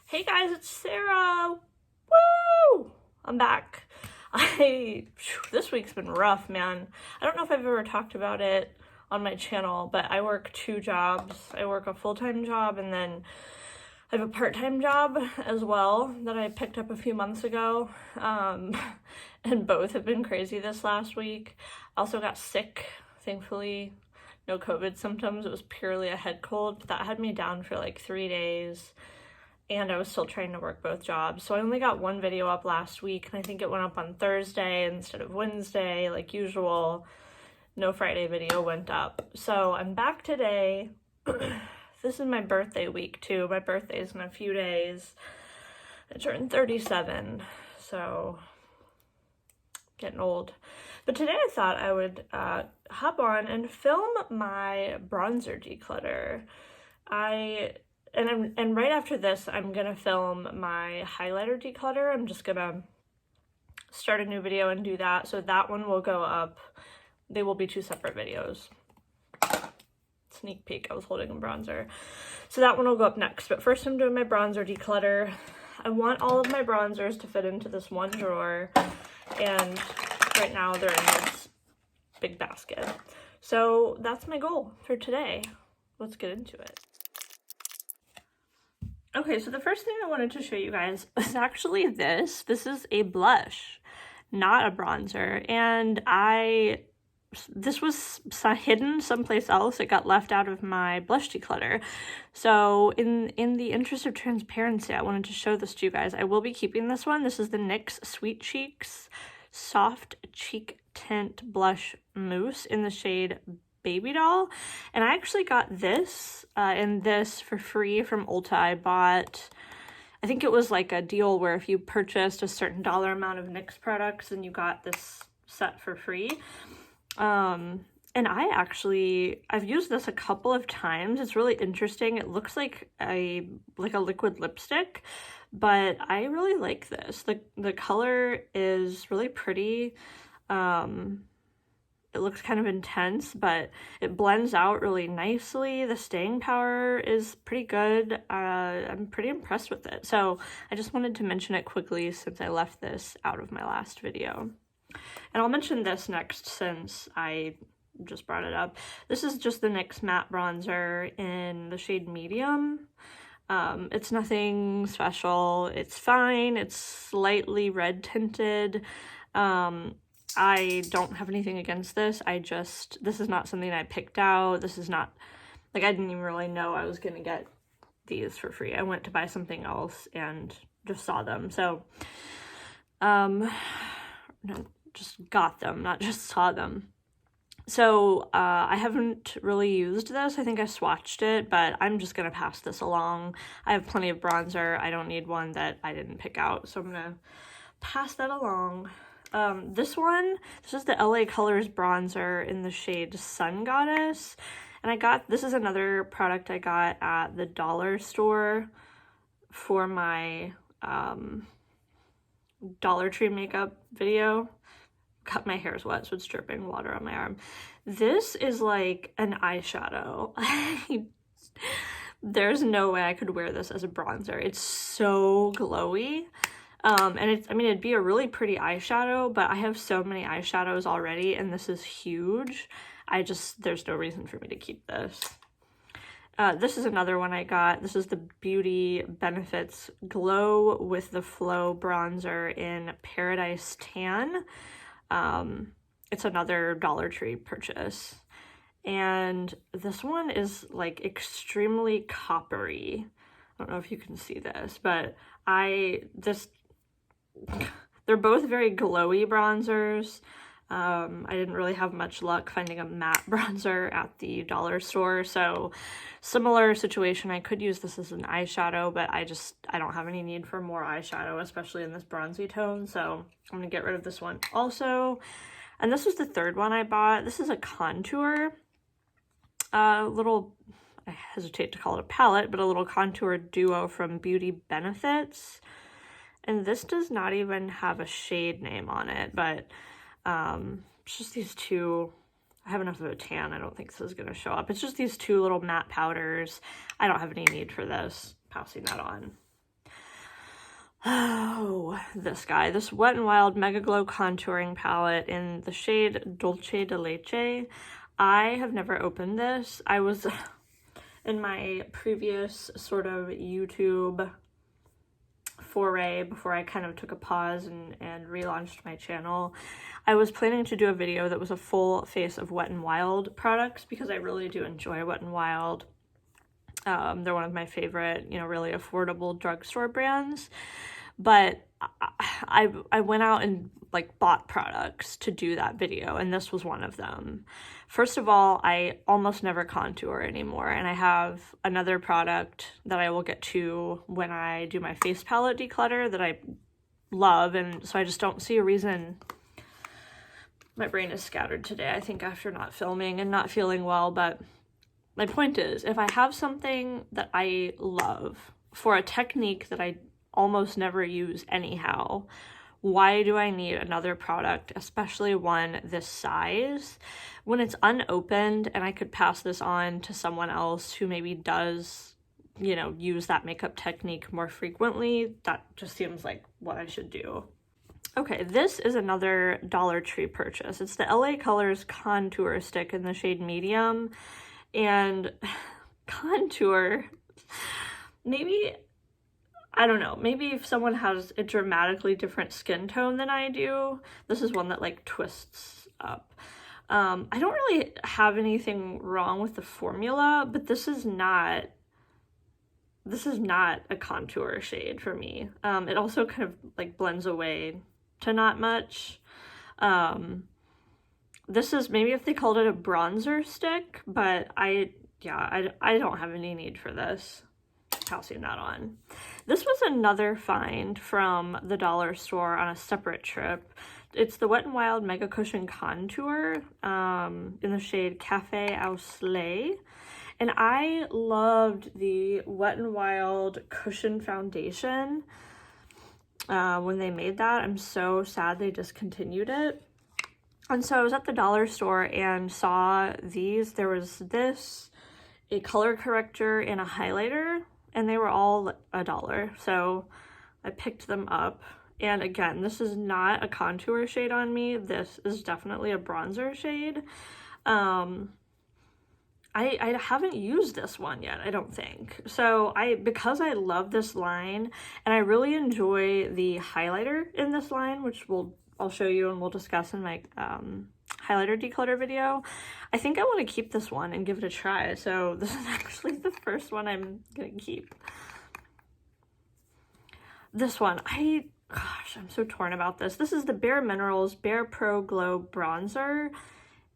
Hey guys, it's Sarah. Woo! I'm back. This week's been rough, man. I don't know if I've ever talked about it on my channel, but I work two jobs. I work a full-time job and then I have a part-time job as well that I picked up a few months ago. And both have been crazy this last week. I also got sick, thankfully. No COVID symptoms. It was purely a head cold. That had me down for like 3 days. And I was still trying to work both jobs. So I only got one video up last week, and I think it went up on Thursday instead of Wednesday, like usual. No Friday video went up. So I'm back today. This is my birthday week too. My birthday is in a few days. I turned 37, so getting old. But today I thought I would hop on and film my bronzer declutter. And right after this, I'm gonna film my highlighter declutter. I'm just gonna start a new video and do that. So that one will go up. They will be two separate videos. Sneak peek, I was holding a bronzer. So that one will go up next. But first I'm doing my bronzer declutter. I want all of my bronzers to fit into this one drawer. And right now they're in this big basket. So that's my goal for today. Let's get into it. Okay, so the first thing I wanted to show you guys is actually this. This is a blush, not a bronzer. And this was hidden someplace else. It got left out of my blush declutter. So in the interest of transparency, I wanted to show this to you guys. I will be keeping this one. This is the NYX Sweet Cheeks Soft Cheek Tint Blush Mousse in the shade Baby Doll, and I actually got this and this for free from Ulta. I bought, I think it was like a deal where if you purchased a certain dollar amount of NYX products and you got this set for free. And I've used this a couple of times. It's really interesting. It looks like a liquid lipstick, but I really like this. The color is really pretty. It looks kind of intense, but it blends out really nicely. The staying power is pretty good. I'm pretty impressed with it. So I just wanted to mention it quickly since I left this out of my last video. And I'll mention this next since I just brought it up. This is just the NYX matte bronzer in the shade medium. It's nothing special. It's fine. It's slightly red tinted. I don't have anything against this. This is not something I picked out. This is not, like, I didn't even really know I was gonna get these for free. I went to buy something else and just saw them. So, no, just got them, not just saw them. So, I haven't really used this. I think I swatched it, but I'm just gonna pass this along. I have plenty of bronzer. I don't need one that I didn't pick out, so I'm gonna pass that along. This is the LA Colors bronzer in the shade Sun Goddess. And this is another product I got at the dollar store for my Dollar Tree makeup video. My hair is wet, so it's dripping water on my arm. This is like an eyeshadow. There's no way I could wear this as a bronzer. It's so glowy. And it'd be a really pretty eyeshadow, but I have so many eyeshadows already, and this is huge. There's no reason for me to keep this. This is another one I got. This is the Beauty Benefits Glow with the Flow bronzer in Paradise Tan. It's another Dollar Tree purchase. And this one is like extremely coppery. I don't know if you can see this, but they're both very glowy bronzers. I didn't really have much luck finding a matte bronzer at the dollar store, so similar situation. I could use this as an eyeshadow, but I don't have any need for more eyeshadow, especially in this bronzy tone, so I'm gonna get rid of this one also. And this was the third one I bought. This is a contour, I hesitate to call it a palette, but a little contour duo from Beauty Benefits. And this does not even have a shade name on it, but it's just these two. I have enough of a tan. I don't think this is going to show up. It's just these two little matte powders. I don't have any need for this. Passing that on. Oh, this guy, this Wet n Wild Mega Glow Contouring Palette in the shade Dulce de Leche. I have never opened this. I was in my previous sort of YouTube foray before I kind of took a pause and relaunched my channel. I was planning to do a video that was a full face of Wet n Wild products because I really do enjoy Wet n Wild. They're one of my favorite, you know, really affordable drugstore brands. But I went out and like bought products to do that video, and this was one of them. First of all, I almost never contour anymore, and I have another product that I will get to when I do my face palette declutter that I love, and so I just don't see a reason. My brain is scattered today, I think, after not filming and not feeling well, but my point is, if I have something that I love for a technique that I almost never use anyhow, why do I need another product, especially one this size, when it's unopened and I could pass this on to someone else who maybe does, you know, use that makeup technique more frequently? That just seems like what I should do. Okay, this is another Dollar Tree purchase. It's the LA Colors Contour Stick in the shade Medium. And contour, maybe, I don't know, maybe if someone has a dramatically different skin tone than I do, this is one that like twists up. I don't really have anything wrong with the formula, but this is not a contour shade for me. It also kind of like blends away to not much. This is maybe if they called it a bronzer stick, but I don't have any need for this. Passing that on. This was another find from the dollar store on a separate trip. It's the Wet n Wild Mega Cushion Contour in the shade Café au Soleil. And I loved the Wet n Wild Cushion Foundation when they made that. I'm so sad they discontinued it. And so I was at the dollar store and saw these. There was this, a color corrector, and a highlighter, and they were all $1. So I picked them up. And again, this is not a contour shade on me. This is definitely a bronzer shade. I haven't used this one yet, I don't think. So because I love this line, and I really enjoy the highlighter in this line, which I'll show you and we'll discuss in my highlighter declutter video, I think I want to keep this one and give it a try. So this is actually the first one I'm gonna keep. This one, gosh, I'm so torn about this. This is the Bare Minerals Bare Pro Glow Bronzer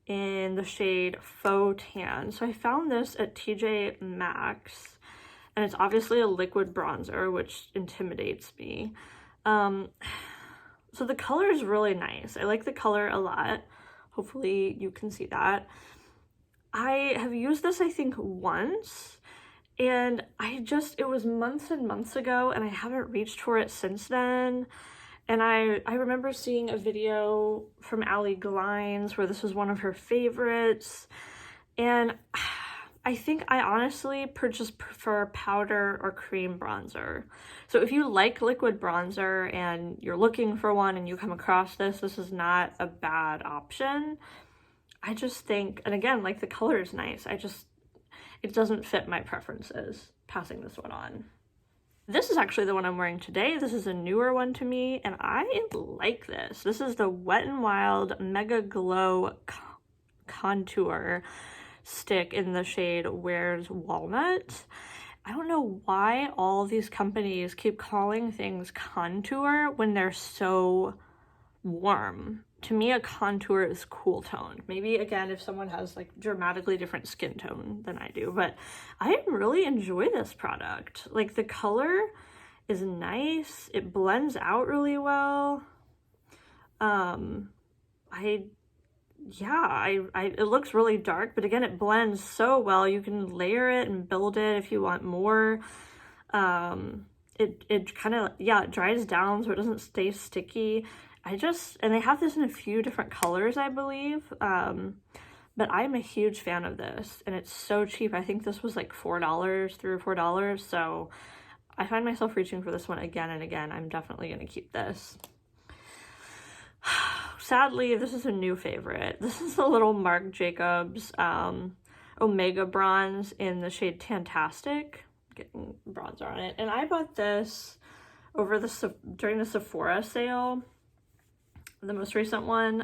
in the shade Faux Tan. So I found this at TJ Maxx, and it's obviously a liquid bronzer, which intimidates me. So the color is really nice. I like the color a lot. Hopefully you can see that. I have used this, I think, once, and it was months and months ago, and I haven't reached for it since then. And I remember seeing a video from Allie Glines where this was one of her favorites, and I think I honestly just prefer powder or cream bronzer. So if you like liquid bronzer and you're looking for one and you come across this is not a bad option. I just think, and again, like the color is nice, it doesn't fit my preferences. Passing this one on. This is actually the one I'm wearing today. This is a newer one to me, and I like this. This is the Wet n Wild Mega Glow Contour Stick in the shade Where's Walnut. I don't know why all these companies keep calling things contour when they're so warm. To me, a contour is cool toned. Maybe, again, if someone has like dramatically different skin tone than I do, but I really enjoy this product. Like, the color is nice. It blends out really well. It looks really dark, but again, it blends so well. You can layer it and build it if you want more. It kind of, it dries down so it doesn't stay sticky. And they have this in a few different colors, I believe. But I'm a huge fan of this, and it's so cheap. I think this was like $4, $3 or $4. So I find myself reaching for this one again and again. I'm definitely going to keep this. Sadly, this is a new favorite. This is the little Marc Jacobs Omega Bronze in the shade Tantastic. Getting bronzer on it. And I bought this over during the Sephora sale, the most recent one,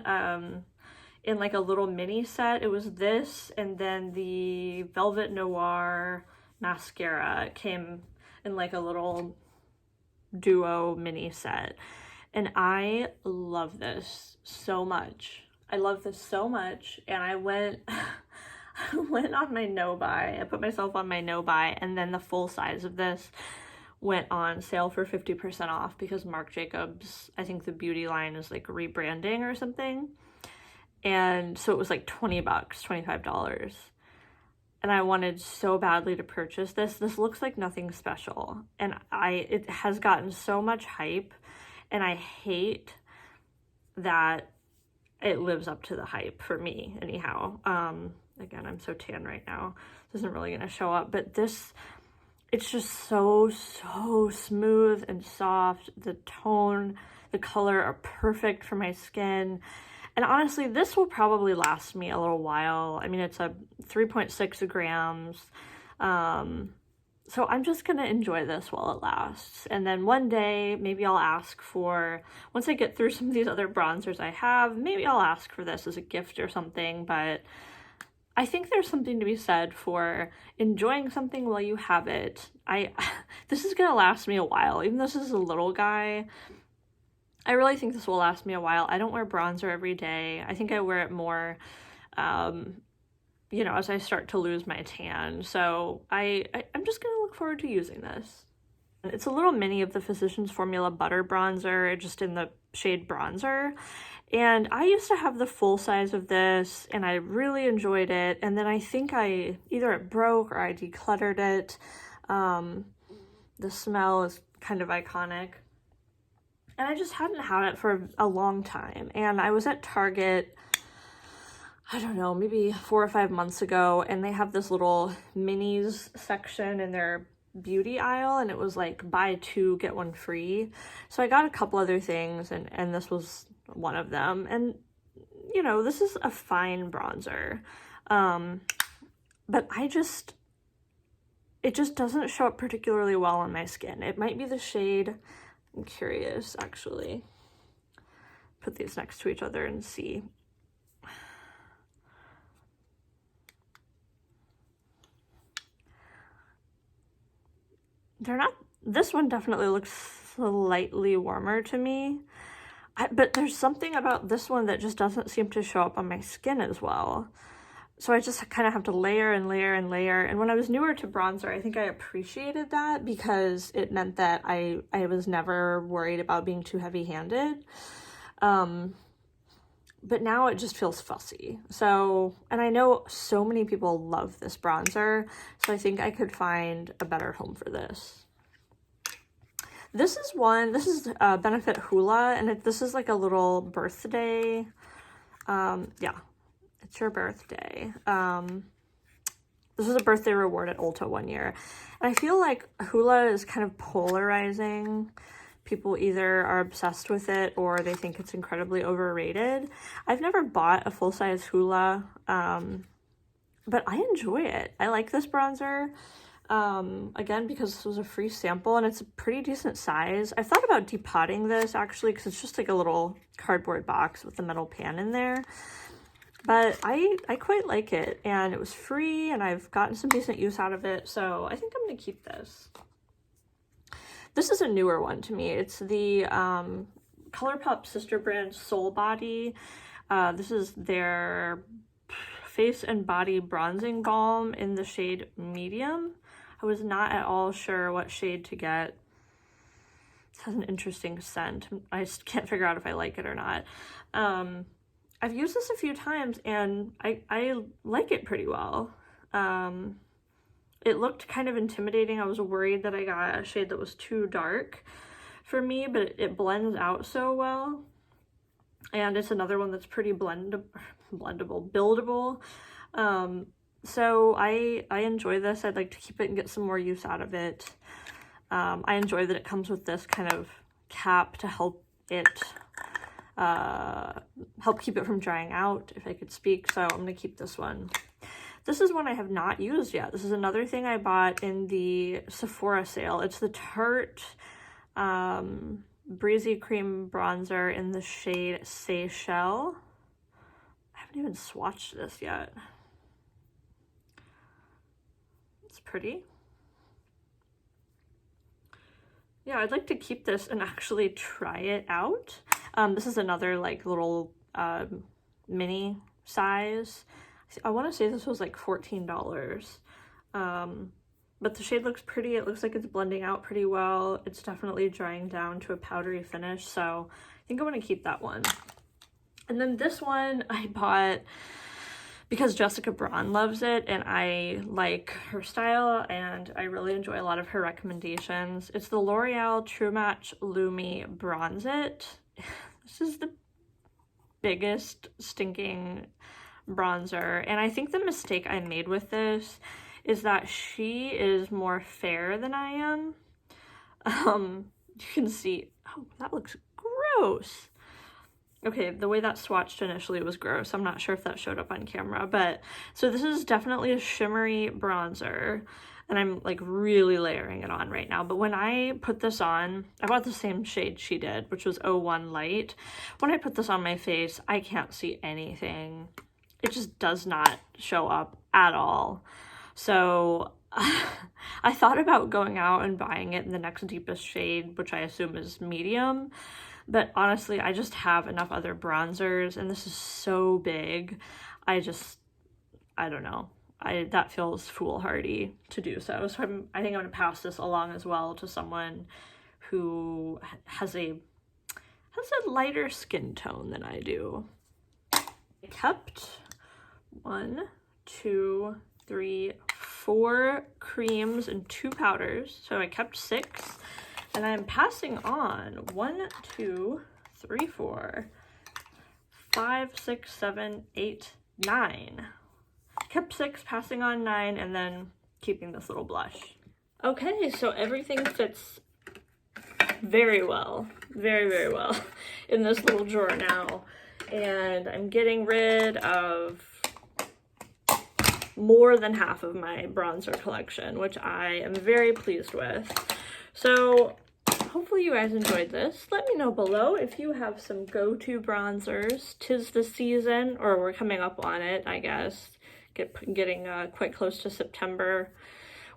in like a little mini set. It was this and then the Velvet Noir mascara. It came in like a little duo mini set. And I love this so much. I love this so much. And I went on my no-buy. I put myself on my no-buy, and then the full size of this went on sale for 50% off because Marc Jacobs, I think the beauty line is like rebranding or something. And so it was like $20, $25. And I wanted so badly to purchase this. This looks like nothing special. And it has gotten so much hype, and I hate that it lives up to the hype for me anyhow. Again, I'm so tan right now. This isn't really gonna show up, but this, it's just so smooth and soft. The tone, the color are perfect for my skin. And honestly, this will probably last me a little while. I mean, it's a 3.6 grams. So I'm just gonna enjoy this while it lasts. And then one day, maybe I'll ask for, once I get through some of these other bronzers I have, maybe I'll ask for this as a gift or something. But I think there's something to be said for enjoying something while you have it. This is gonna last me a while. Even though this is a little guy, I really think this will last me a while. I don't wear bronzer every day. I think I wear it more, you know, as I start to lose my tan. So I'm just gonna look forward to using this. It's a little mini of the Physicians Formula Butter Bronzer, just in the shade Bronzer. And I used to have the full size of this, and I really enjoyed it. And then I think either it broke or I decluttered it. The smell is kind of iconic. And I just hadn't had it for a long time. And I was at Target, I don't know, maybe 4 or 5 months ago, and they have this little minis section in their beauty aisle, and it was like buy 2 get 1 free. So I got a couple other things, and this was one of them. And you know, this is a fine bronzer, but it just doesn't show up particularly well on my skin. It might be the shade. I'm curious, actually. Put these next to each other and see. They're not, this one definitely looks slightly warmer to me, but there's something about this one that just doesn't seem to show up on my skin as well. So I just kind of have to layer and layer and layer. And when I was newer to bronzer, I think I appreciated that because it meant that I was never worried about being too heavy-handed. But now it just feels fussy. So, and I know so many people love this bronzer, so I think I could find a better home for this. This is Benefit Hoola, and this is like a little birthday. Yeah, it's your birthday. This was a birthday reward at Ulta one year. And I feel like Hoola is kind of polarizing. People either are obsessed with it or they think it's incredibly overrated. I've never bought a full-size Hoola, but I enjoy it. I like this bronzer, again, because this was a free sample and it's a pretty decent size. I thought about depotting this, actually, because it's just like a little cardboard box with a metal pan in there. But I quite like it, and it was free, and I've gotten some decent use out of it, so I think I'm going to keep this. This is a newer one to me. It's the ColourPop sister brand Soul Body. This is their face and body bronzing balm in the shade medium. I was not at all sure what shade to get. It has an interesting scent. I just can't figure out if I like it or not. I've used this a few times and I like it pretty well. It looked kind of intimidating. I was worried that I got a shade that was too dark for me, but it blends out so well. And it's another one that's pretty buildable. So I enjoy this. I'd like to keep it and get some more use out of it. I enjoy that it comes with this kind of cap to help it help keep it from drying out, if I could speak. So I'm gonna keep this one. This is one I have not used yet. This is another thing I bought in the Sephora sale. It's the Tarte Breezy Cream Bronzer in the shade Seychelles. I haven't even swatched this yet. It's pretty. Yeah, I'd like to keep this and actually try it out. This is another like little mini size. I want to say this was like $14. But the shade looks pretty. It looks like it's blending out pretty well. It's definitely drying down to a powdery finish. So I think I want to keep that one. And then this one I bought because Jessica Braun loves it and I like her style and I really enjoy a lot of her recommendations. It's the L'Oreal True Match Lumi Bronze It. This is the biggest stinking bronzer, and I think the mistake I made with this is that she is more fair than I am. You can see, oh, that looks gross. Okay, the way that swatched initially was gross. I'm not sure if that showed up on camera, but so this is definitely a shimmery bronzer, and I'm like really layering it on right now. But when I put this on, I bought the same shade she did, which was 01 Light. When I put this on my face, I can't see anything. It just does not show up at all. So I thought about going out and buying it in the next deepest shade, which I assume is medium. But honestly, I just have enough other bronzers, and this is so big. I don't know. That feels foolhardy to do so. So I think I'm gonna pass this along as well to someone who has a lighter skin tone than I do. I kept 1, 2, 3, 4 creams and 2 powders. So I kept 6. And I'm passing on 1, 2, 3, 4, 5, 6, 7, 8, 9. Kept 6, passing on 9, and then keeping this little blush. Okay, so everything fits very well, very, very well in this little drawer now. And I'm getting rid of more than half of my bronzer collection, which I am very pleased with. So hopefully you guys enjoyed this. Let me know below if you have some go-to bronzers. 'Tis the season, or we're coming up on it, I guess. Getting quite close to September,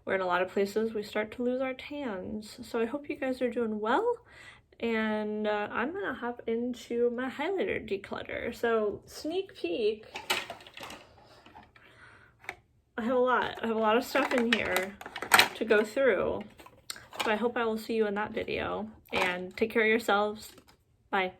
where in a lot of places we start to lose our tans. So I hope you guys are doing well. And I'm gonna hop into my highlighter declutter. So sneak peek. I have a lot of stuff in here to go through. So I hope I will see you in that video, and take care of yourselves. Bye.